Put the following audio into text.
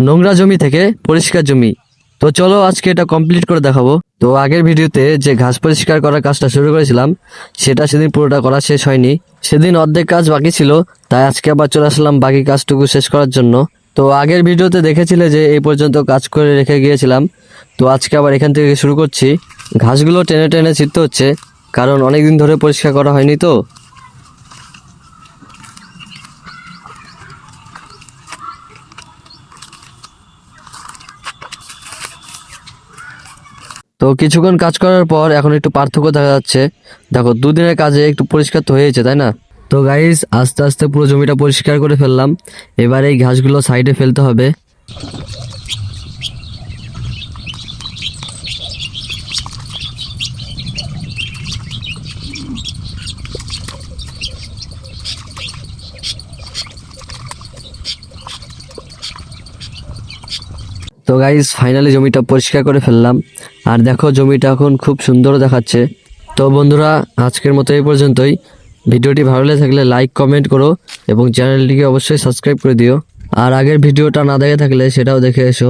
নোংরা জমি থেকে পরিষ্কার জমি। তো চলো আজকে এটা কমপ্লিট করে দেখাবো। তো আগের ভিডিওতে যে ঘাস পরিষ্কার করার কাজটা শুরু করেছিলাম সেটা সেদিন পুরোটা করা শেষ হয়নি, সেদিন অর্ধেক কাজ বাকি ছিল, তাই আজকে আবার চলে আসলাম বাকি কাজটুকু শেষ করার জন্য। তো আগের ভিডিওতে দেখেছিলে যে এই পর্যন্ত কাজ করে রেখে গিয়েছিলাম, তো আজকে আবার এখান থেকে শুরু করছি। ঘাসগুলো টেনে টেনে ছিঁড়তে হচ্ছে, কারণ অনেক দিন ধরে পরিষ্কার করা হয়নি। তো কিছুক্ষণ কাজ করার পর এখন একটু পার্থক্য দেখা যাচ্ছে। দেখো, দুদিনের কাজে একটু পরিষ্কার তো হয়েছে, তাই না? তো গাইস, আস্তে আস্তে পুরো জমিটা পরিষ্কার করে ফেললাম। এবার এই ঘাসগুলো সাইডে ফেলতে হবে। তো গাইস, ফাইনালি জমিটা পরিষ্কার করে ফেললাম। আর দেখো, জমিটা এখন খুব সুন্দর দেখাচ্ছে। তো বন্ধুরা, আজকের মতো এই পর্যন্তই। ভিডিওটি ভালো লেগে থাকলে লাইক কমেন্ট করো এবং চ্যানেলটিকে অবশ্যই সাবস্ক্রাইব করে দিও। আর আগের ভিডিওটা না দেখে থাকলে সেটাও দেখে এসো।